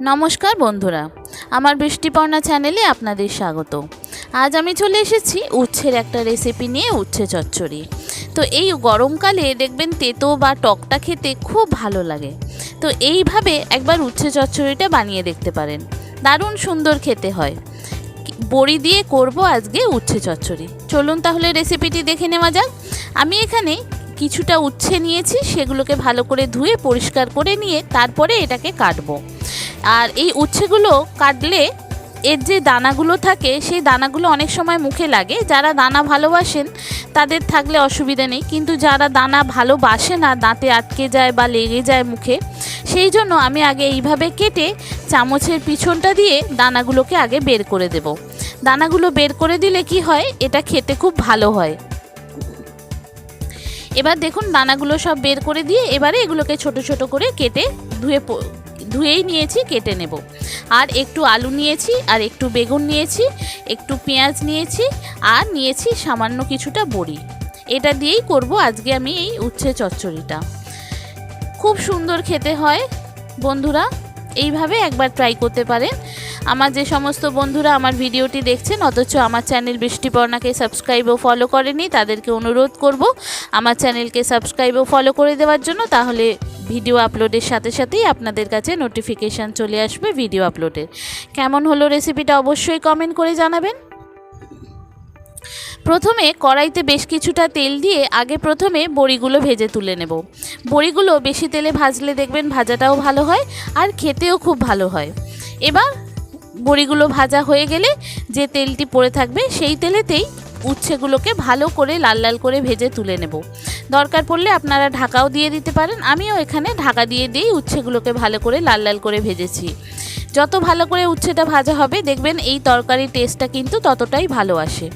নমস্কার বন্ধুরা, আমার বৃষ্টিপর্ণা চ্যানেলে আপনাদের স্বাগত। আজ আমি চলে এসেছি উচ্ছের একটা রেসিপি নিয়ে, উচ্ছে চচ্চড়ি। তো এই গরমকালে দেখবেন তেতো বা টকটা খেতে খুব ভালো লাগে। তো এইভাবে একবার উচ্ছে চচ্চড়িটা বানিয়ে দেখতে পারেন, দারুণ সুন্দর খেতে হয়। বড়ি দিয়ে করব আজকে উচ্ছে চচ্চড়ি। চলুন তাহলে রেসিপিটি দেখে নেওয়া যাক। আমি এখানে কিছুটা উচ্ছে নিয়েছি, সেগুলোকে ভালো করে ধুয়ে পরিষ্কার করে নিয়ে তারপরে এটাকে কাটবো। আর এই উচ্ছেগুলো কাটলে এর যে দানাগুলো থাকে সেই দানাগুলো অনেক সময় মুখে লাগে। যারা দানা ভালোবাসেন তাদের থাকলে অসুবিধা নেই, কিন্তু যারা দানা ভালোবাসে না, দাঁতে আটকে যায় বা লেগে যায় মুখে, সেই জন্য আমি আগে এইভাবে কেটে চামচের পিছনটা দিয়ে দানাগুলোকে আগে বের করে দেব। দানাগুলো বের করে দিলে কি হয়, এটা খেতে খুব ভালো হয়। এবার দেখুন দানাগুলো সব বের করে দিয়ে এবারে এগুলোকে ছোট ছোট করে কেটে ধুয়েই নিয়েছি, কেটে নেব। আর একটু আলু নিয়েছি, আর একটু বেগুন নিয়েছি, একটু পেঁয়াজ নিয়েছি, আর নিয়েছি সামান্য কিছুটা বড়ি। এটা দিয়েই করব আজকে আমি এই উচ্ছে চচ্চড়িটা। খুব সুন্দর খেতে হয় বন্ধুরা, এইভাবে একবার ট্রাই করতে পারেন। আমার যে সমস্ত বন্ধুরা আমার ভিডিওটি দেখছেন অথচ আমার চ্যানেল বৃষ্টিপর্ণাকে সাবস্ক্রাইব ও ফলো করেনি, তাদেরকে অনুরোধ করব আমার চ্যানেলকে সাবস্ক্রাইব ও ফলো করে দেওয়ার জন্য। তাহলে ভিডিও আপলোডের সাথে সাথেই আপনাদের কাছে নোটিফিকেশান চলে আসবে ভিডিও আপলোডের। কেমন হলো রেসিপিটা অবশ্যই কমেন্ট করে জানাবেন। প্রথমে কড়াইতে বেশ কিছুটা তেল দিয়ে আগে প্রথমে বড়িগুলো ভেজে তুলে নেব। বড়িগুলো বেশি তেলে ভাজলে দেখবেন ভাজাটাও ভালো হয় আর খেতেও খুব ভালো হয়। এবার বড়িগুলো ভাজা হয়ে গেলে যে তেলটি পড়ে থাকবে সেই তেলেতেই উচ্ছেগুলোকে ভালো করে লাল লাল করে ভেজে তুলে নেব। দরকার পড়লে আপনারা ঢাকাও দিয়ে দিতে পারেন। আমিও এখানে ঢাকা দিয়ে দিয়েই উচ্ছেগুলোকে ভালো করে লাল লাল করে ভেজেছি। যত ভালো করে উচ্ছেটা ভাজা হবে দেখবেন এই তরকারির টেস্টটা কিন্তু ততটাই ভালো আসে।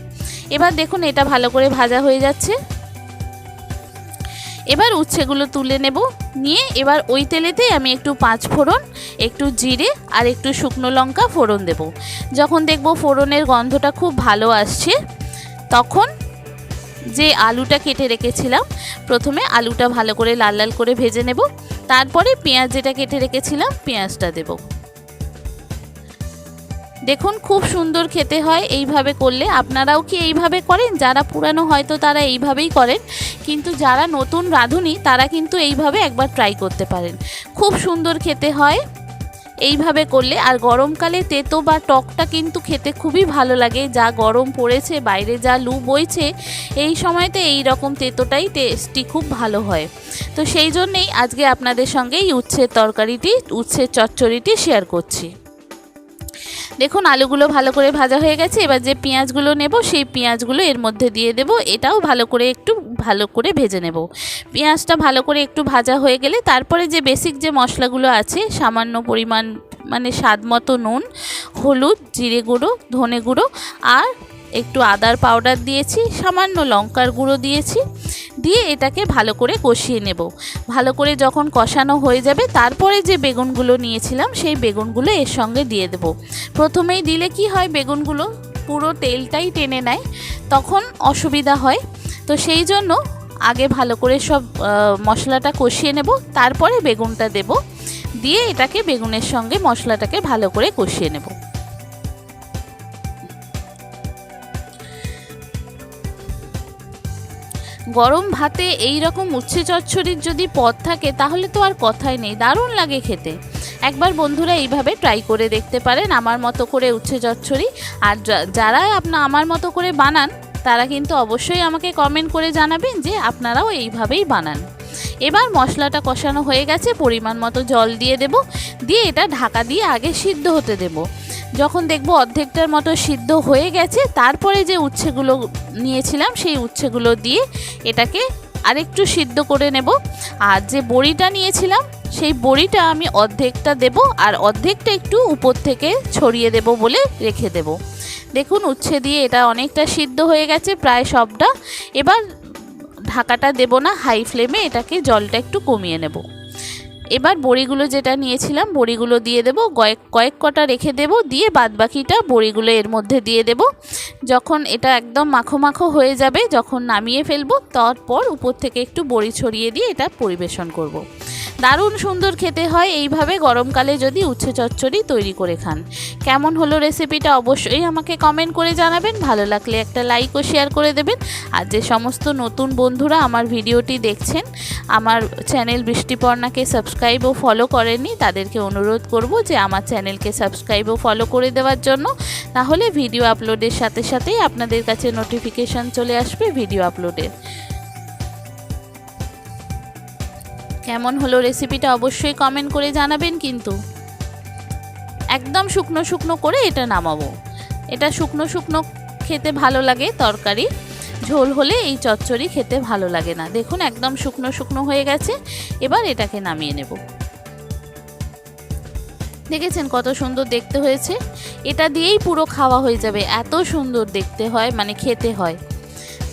এবার দেখুন এটা ভালো করে ভাজা হয়ে যাচ্ছে। এবার উচ্ছেগুলো তুলে নেব, নিয়ে এবার ওই তেলেতেই আমি একটু পাঁচ ফোড়ন, একটু জিরে আর একটু শুকনো লঙ্কা ফোড়ন দেব। যখন দেখব ফোড়নের গন্ধটা খুব ভালো আসছে তখন যে আলুটা কেটে রেখেছিলাম, প্রথমে আলুটা ভালো করে লাল লাল করে ভেজে নেব। তারপরে পেঁয়াজ যেটা কেটে রেখেছিলাম পেঁয়াজটা দেব। দেখুন খুব সুন্দর খেতে হয় এইভাবে করলে। আপনারাও কি এইভাবে করেন? যারা পুরানো হয়তো তারা এইভাবেই করেন, কিন্তু যারা নতুন রাঁধুনি তারা কিন্তু এইভাবে একবার ট্রাই করতে পারেন। খুব সুন্দর খেতে হয় এইভাবে করলে। আর গরমকালে তেতো বা টকটা কিন্তু খেতে খুবই ভালো লাগে। যা গরম পড়েছে, বাইরে যা লু বইছে, এই সময়তে এই রকম তেতোটাই টেস্টি খুব ভালো হয়। তো সেই জন্যেই আজকে আপনাদের সঙ্গে এই উচ্ছের তরকারিটি, উচ্ছের চচ্চড়িটি শেয়ার করছি। দেখুন আলুগুলো ভালো করে ভাজা হয়ে গেছে। এবার যে পেঁয়াজগুলো নেব সেই পেঁয়াজগুলো এর মধ্যে দিয়ে দেব। এটাও ভালো করে ভেজে নেব। পেঁয়াজটা ভালো করে একটু ভাজা হয়ে গেলে তারপরে যে বেসিক যে মশলাগুলো আছে, সামান্য পরিমাণ মানে স্বাদ মতো নুন, হলুদ, জিরে গুঁড়ো, ধনে গুঁড়ো আর একটু আদার পাউডার দিয়েছি, সামান্য লঙ্কার গুঁড়ো দিয়েছি, দিয়ে এটাকে ভালো করে কষিয়ে নেব। ভালো করে যখন কষানো হয়ে যাবে তারপরে যে বেগুনগুলো নিয়েছিলাম সেই বেগুনগুলো এর সঙ্গে দিয়ে দেব। প্রথমেই দিলে কি হয়, বেগুনগুলো পুরো তেলটাই টেনে নেয়, তখন অসুবিধা হয়। তো সেই জন্য আগে ভালো করে সব মশলাটা কষিয়ে নেব, তারপরে বেগুনটা দেব, দিয়ে এটাকে বেগুনের সঙ্গে মশলাটাকে ভালো করে কষিয়ে নেব। গরম ভাতে এই রকম উচ্ছে চচ্চড়ির যদি পদ থাকে তাহলে তো আর কথাই নেই, দারুণ লাগে খেতে। একবার বন্ধুরা এইভাবে ট্রাই করে দেখতে পারেন আমার মতো করে উচ্ছে চচ্চড়ি। আর যারা আমার মতো করে বানান তারা কিন্তু অবশ্যই আমাকে কমেন্ট করে জানাবেন যে আপনারাও এইভাবেই বানান। এবার মশলাটা কষানো হয়ে গেছে, পরিমাণ মতো জল দিয়ে দেব, দিয়ে এটা ঢাকা দিয়ে আগে সিদ্ধ হতে দেব। যখন দেখব অর্ধেকটার মতো সিদ্ধ হয়ে গেছে তারপরে যে উচ্ছেগুলো নিয়েছিলাম সেই উচ্ছেগুলো দিয়ে এটাকে আরেকটু সিদ্ধ করে নেব। আর যে বড়িটা নিয়েছিলাম সেই বড়িটা আমি অর্ধেকটা দেব আর অর্ধেকটা একটু উপর থেকে ছড়িয়ে দেব বলে রেখে দেব। দেখুন উচ্ছে দিয়ে এটা অনেকটা সিদ্ধ হয়ে গেছে প্রায় সবটা। এবার ঢাকাটা দেব না, হাই ফ্লেমে এটাকে জলটা একটু কমিয়ে নেব। এবার বড়িগুলো যেটা নিয়েছিলাম বড়িগুলো দিয়ে দেবো, কয়েক কটা রেখে দেব, দিয়ে বাদবাকিটা বড়িগুলো এর মধ্যে দিয়ে দেব। যখন এটা একদম মাখো মাখো হয়ে যাবে, যখন নামিয়ে ফেলবো, তারপর উপর থেকে একটু বড়ি ছড়িয়ে দিয়ে এটা পরিবেশন করব। দারুণ সুন্দর খেতে হয় এইভাবে গরমকালে যদি উচ্ছে চচ্চড়ি তৈরি করে খান। কেমন হলো রেসিপিটা অবশ্যই আমাকে কমেন্ট করে জানাবেন। ভালো লাগলে একটা লাইক ও শেয়ার করে দেবেন। আর যে সমস্ত নতুন বন্ধুরা আমার ভিডিওটি দেখছেন, আমার চ্যানেল বৃষ্টিপর্ণাকে সাবস্ক্রাইব ও ফলো করেননি, তাদেরকে অনুরোধ করব যে আমার চ্যানেলকে সাবস্ক্রাইব ও ফলো করে দেওয়ার জন্য। তাহলে ভিডিও আপলোডের সাথে সাথেই আপনাদের কাছে নোটিফিকেশান চলে আসবে ভিডিও আপলোডের। কেমন হলো রেসিপিটা অবশ্যই কমেন্ট করে জানাবেন। কিন্তু একদম শুকনো শুকনো করে এটা নামাবো। এটা শুকনো শুকনো খেতে ভালো লাগে, তরকারি ঝোল হলে এই চচ্চড়ি খেতে ভালো লাগে না। দেখুন একদম শুকনো শুকনো হয়ে গেছে। এবার এটাকে নামিয়ে নেব। দেখেছেন কত সুন্দর দেখতে হয়েছে। এটা দিয়েই পুরো খাওয়া হয়ে যাবে, এত সুন্দর দেখতে হয়, মানে খেতে হয়।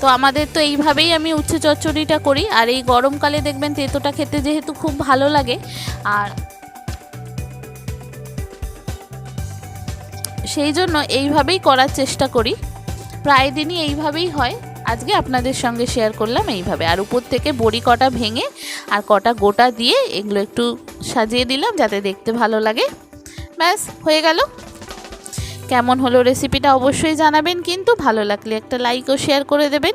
তো আমাদের তো এইভাবেই আমি উচ্ছে চচ্চড়িটা করি। আর এই গরমকালে দেখবেন তেঁতোটা খেতে যেহেতু খুব ভালো লাগে, আর সেই জন্য এইভাবেই করার চেষ্টা করি। প্রায় দিনই এইভাবেই হয়। আজকে আপনাদের সঙ্গে শেয়ার করলাম এইভাবে। আর উপর থেকে বড়ি কটা ভেঙে আর কটা গোটা দিয়ে এগুলো একটু সাজিয়ে দিলাম যাতে দেখতে ভালো লাগে। ব্যাস হয়ে গেল। কেমন হলো রেসিপিটা অবশ্যই জানাবেন। কিন্তু ভালো লাগলে একটা লাইক ও শেয়ার করে দেবেন।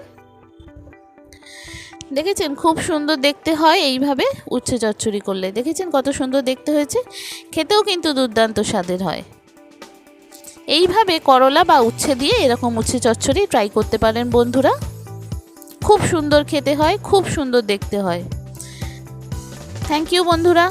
দেখেছেন খুব সুন্দর দেখতে হয় এইভাবে উচ্ছে চচ্চড়ি করলে। দেখেছেন কত সুন্দর দেখতে হয়েছে, খেতেও কিন্তু দুর্দান্ত স্বাদের হয়। এইভাবে করলা বা উচ্ছে দিয়ে এরকম উচ্ছে চচ্চড়ি ট্রাই করতে পারেন বন্ধুরা। খুব সুন্দর খেতে হয়, খুব সুন্দর দেখতে হয়। থ্যাংক ইউ বন্ধুরা।